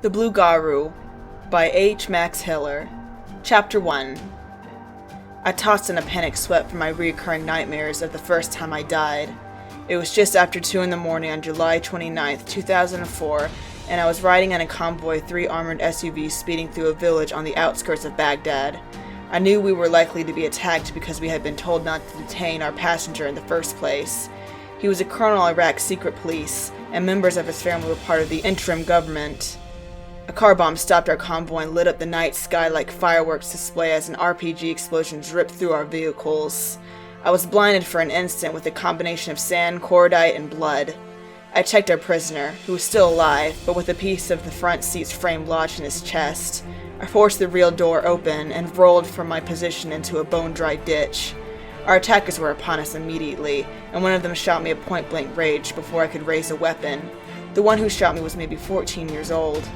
The Blue Garou by H. Max Hiller. Chapter 1. I tossed in a panic sweat from my recurring nightmares of the first time I died. It was just after 2 in the morning on July 29th, 2004, and I was riding in a convoy of 3 armored SUVs speeding through a village on the outskirts of Baghdad. I knew we were likely to be attacked because we had been told not to detain our passenger in the first place. He was a colonel of Iraq's secret police, and members of his family were part of the interim government. A car bomb stopped our convoy and lit up the night sky like fireworks display as an RPG explosion dripped through our vehicles. I was blinded for an instant with a combination of sand, cordite, and blood. I checked our prisoner, who was still alive, but with a piece of the front seat's frame lodged in his chest. I forced the rear door open and rolled from my position into a bone-dry ditch. Our attackers were upon us immediately, and one of them shot me at point-blank range before I could raise a weapon. The one who shot me was maybe 14 years old.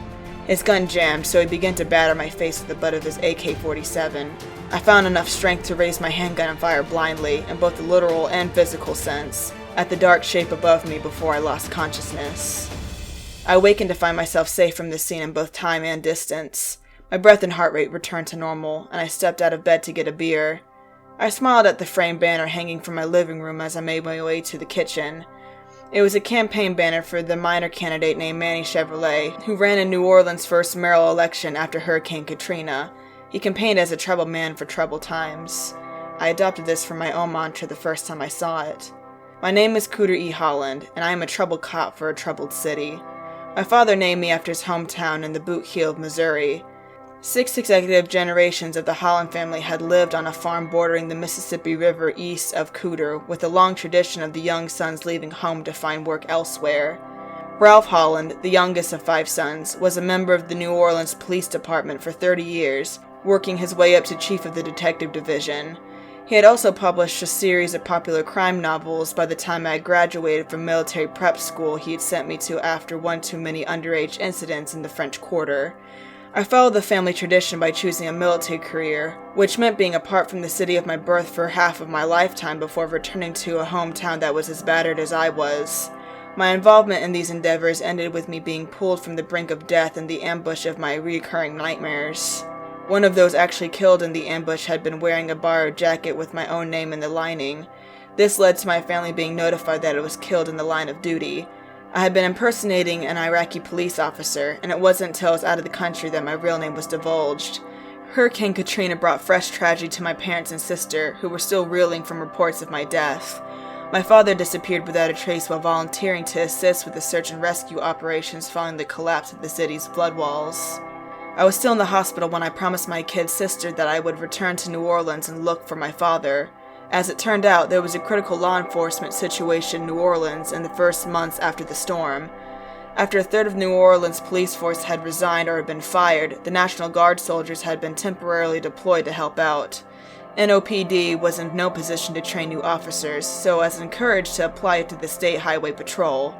His gun jammed, so he began to batter my face with the butt of his AK-47. I found enough strength to raise my handgun and fire blindly, in both the literal and physical sense, at the dark shape above me before I lost consciousness. I awakened to find myself safe from this scene in both time and distance. My breath and heart rate returned to normal, and I stepped out of bed to get a beer. I smiled at the framed banner hanging from my living room as I made my way to the kitchen. It was a campaign banner for the minor candidate named Manny Chevrolet, who ran in New Orleans' first mayoral election after Hurricane Katrina. He campaigned as a troubled man for troubled times. I adopted this for my own mantra the first time I saw it. My name is Cooter E. Holland, and I am a troubled cop for a troubled city. My father named me after his hometown in the Boot Heel of Missouri. 6 consecutive generations of the Holland family had lived on a farm bordering the Mississippi River east of Cooter, with a long tradition of the young sons leaving home to find work elsewhere. Ralph Holland, the youngest of 5 sons, was a member of the New Orleans Police Department for 30 years, working his way up to chief of the detective division. He had also published a series of popular crime novels by the time I had graduated from military prep school he had sent me to after one too many underage incidents in the French Quarter. I followed the family tradition by choosing a military career, which meant being apart from the city of my birth for half of my lifetime before returning to a hometown that was as battered as I was. My involvement in these endeavors ended with me being pulled from the brink of death in the ambush of my recurring nightmares. One of those actually killed in the ambush had been wearing a borrowed jacket with my own name in the lining. This led to my family being notified that it was killed in the line of duty. I had been impersonating an Iraqi police officer, and it wasn't until I was out of the country that my real name was divulged. Hurricane Katrina brought fresh tragedy to my parents and sister, who were still reeling from reports of my death. My father disappeared without a trace while volunteering to assist with the search and rescue operations following the collapse of the city's flood walls. I was still in the hospital when I promised my kid sister that I would return to New Orleans and look for my father. As it turned out, there was a critical law enforcement situation in New Orleans in the first months after the storm. After a third of New Orleans' police force had resigned or had been fired, the National Guard soldiers had been temporarily deployed to help out. NOPD was in no position to train new officers, so I was encouraged to apply to the State Highway Patrol.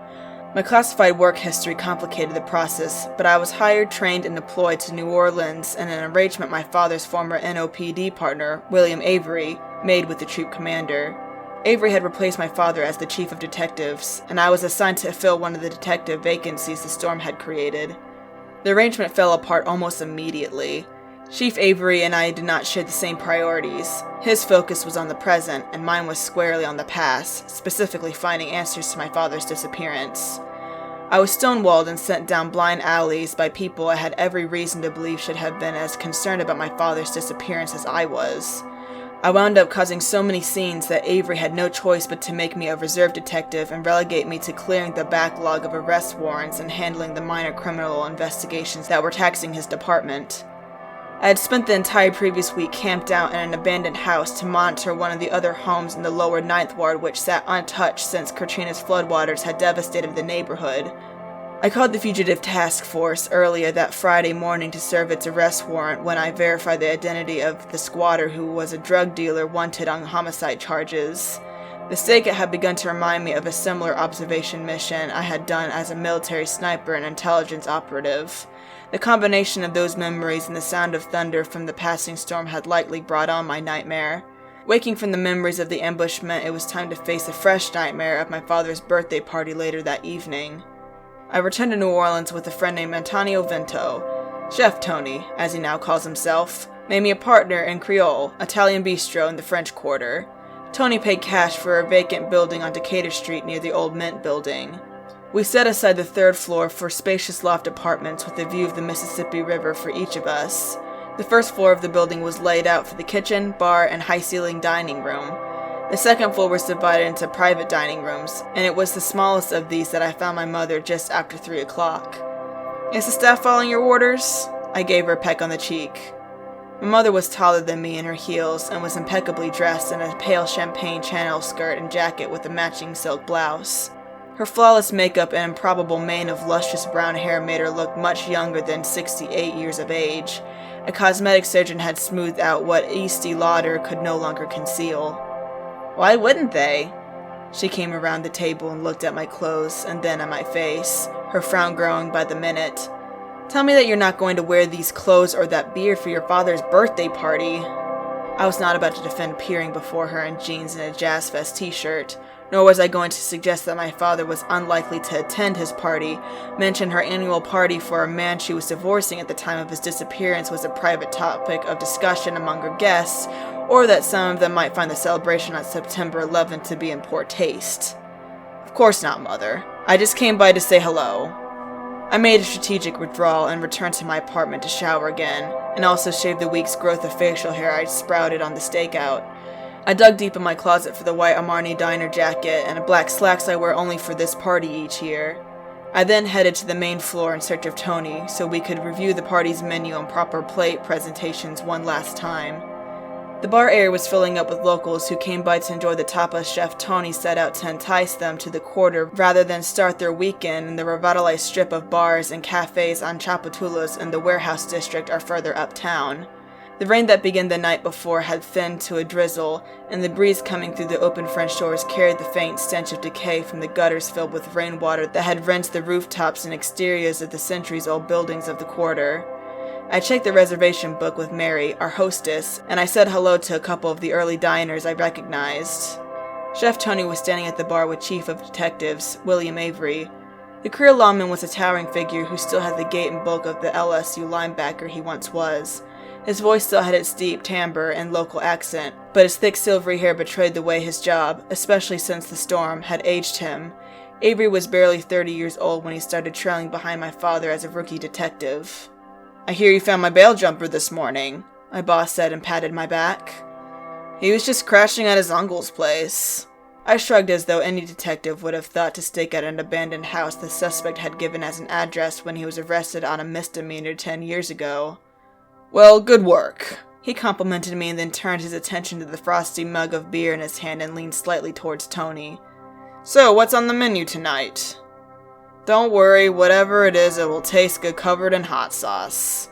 My classified work history complicated the process, but I was hired, trained, and deployed to New Orleans in an arrangement my father's former NOPD partner, William Avery, made with the troop commander. Avery had replaced my father as the chief of detectives, and I was assigned to fill one of the detective vacancies the storm had created. The arrangement fell apart almost immediately. Chief Avery and I did not share the same priorities. His focus was on the present, and mine was squarely on the past, specifically finding answers to my father's disappearance. I was stonewalled and sent down blind alleys by people I had every reason to believe should have been as concerned about my father's disappearance as I was. I wound up causing so many scenes that Avery had no choice but to make me a reserve detective and relegate me to clearing the backlog of arrest warrants and handling the minor criminal investigations that were taxing his department. I had spent the entire previous week camped out in an abandoned house to monitor one of the other homes in the lower 9th Ward which sat untouched since Katrina's floodwaters had devastated the neighborhood. I called the Fugitive Task Force earlier that Friday morning to serve its arrest warrant when I verified the identity of the squatter, who was a drug dealer wanted on homicide charges. The stakeout had begun to remind me of a similar observation mission I had done as a military sniper and intelligence operative. The combination of those memories and the sound of thunder from the passing storm had likely brought on my nightmare. Waking from the memories of the ambush meant it was time to face a fresh nightmare of my father's birthday party later that evening. I returned to New Orleans with a friend named Antonio Vento. Chef Tony, as he now calls himself, made me a partner in Creole, Italian bistro in the French Quarter. Tony paid cash for a vacant building on Decatur Street near the old Mint building. We set aside the third floor for spacious loft apartments with a view of the Mississippi River for each of us. The first floor of the building was laid out for the kitchen, bar, and high-ceiling dining room. The second floor was divided into private dining rooms, and it was the smallest of these that I found my mother just after 3 o'clock. "Is the staff following your orders?" I gave her a peck on the cheek. My mother was taller than me in her heels and was impeccably dressed in a pale champagne channel skirt and jacket with a matching silk blouse. Her flawless makeup and improbable mane of luscious brown hair made her look much younger than 68 years of age. A cosmetic surgeon had smoothed out what Estee Lauder could no longer conceal. Why wouldn't they? She came around the table and looked at my clothes and then at my face, her frown growing by the minute. "Tell me that you're not going to wear these clothes or that beard for your father's birthday party." I was not about to defend peering before her in jeans and a Jazz Fest t-shirt, nor was I going to suggest that my father was unlikely to attend his party, mention her annual party for a man she was divorcing at the time of his disappearance was a private topic of discussion among her guests, or that some of them might find the celebration on September 11th to be in poor taste. Of course not, Mother. I just came by to say hello. I made a strategic withdrawal and returned to my apartment to shower again, and also shaved the week's growth of facial hair I'd sprouted on the stakeout. I dug deep in my closet for the white Armani diner jacket and black slacks I wear only for this party each year. I then headed to the main floor in search of Tony, so we could review the party's menu and proper plate presentations one last time. The bar area was filling up with locals who came by to enjoy the tapas Chef Tony set out to entice them to the quarter rather than start their weekend in the revitalized strip of bars and cafes on Chapatulas in the warehouse district or further uptown. The rain that began the night before had thinned to a drizzle, and the breeze coming through the open French doors carried the faint stench of decay from the gutters filled with rainwater that had rinsed the rooftops and exteriors of the centuries-old buildings of the quarter. I checked the reservation book with Mary, our hostess, and I said hello to a couple of the early diners I recognized. Chef Tony was standing at the bar with Chief of Detectives, William Avery. The career lawman was a towering figure who still had the gait and bulk of the LSU linebacker he once was. His voice still had its deep timbre and local accent, but his thick silvery hair betrayed the way his job, especially since the storm, had aged him. Avery was barely 30 years old when he started trailing behind my father as a rookie detective. "I hear you found my bail jumper this morning," my boss said and patted my back. "He was just crashing at his uncle's place." I shrugged as though any detective would have thought to stake out an abandoned house the suspect had given as an address when he was arrested on a misdemeanor 10 years ago. "Well, good work." He complimented me and then turned his attention to the frosty mug of beer in his hand and leaned slightly towards Tony. "So, what's on the menu tonight?" "Don't worry, whatever it is, it will taste good covered in hot sauce."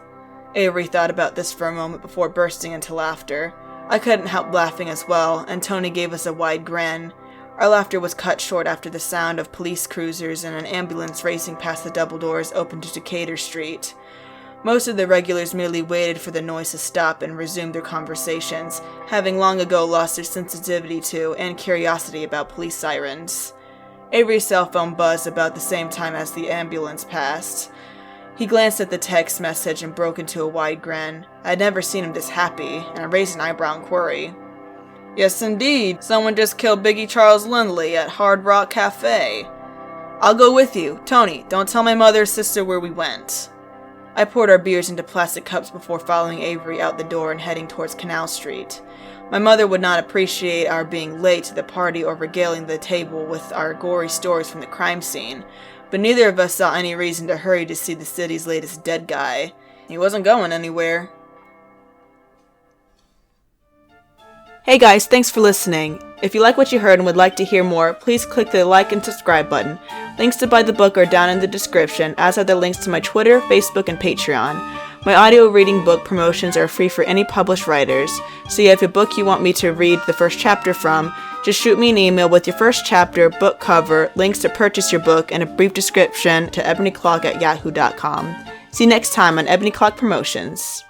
Avery thought about this for a moment before bursting into laughter. I couldn't help laughing as well, and Tony gave us a wide grin. Our laughter was cut short after the sound of police cruisers and an ambulance racing past the double doors open to Decatur Street. Most of the regulars merely waited for the noise to stop and resumed their conversations, having long ago lost their sensitivity to and curiosity about police sirens. Avery's cell phone buzzed about the same time as the ambulance passed. He glanced at the text message and broke into a wide grin. I had never seen him this happy, and I raised an eyebrow in query. "Yes, indeed. Someone just killed Biggie Charles Lindley at Hard Rock Cafe." "I'll go with you. Tony, don't tell my mother or sister where we went." I poured our beers into plastic cups before following Avery out the door and heading towards Canal Street. My mother would not appreciate our being late to the party or regaling the table with our gory stories from the crime scene, but neither of us saw any reason to hurry to see the city's latest dead guy. He wasn't going anywhere. Hey guys, thanks for listening. If you like what you heard and would like to hear more, please click the like and subscribe button. Links to buy the book are down in the description, as are the links to my Twitter, Facebook, and Patreon. My audio reading book promotions are free for any published writers, so if you have a book you want me to read the first chapter from, just shoot me an email with your first chapter, book cover, links to purchase your book, and a brief description to ebonyclock@yahoo.com. See you next time on Ebony Clock Promotions.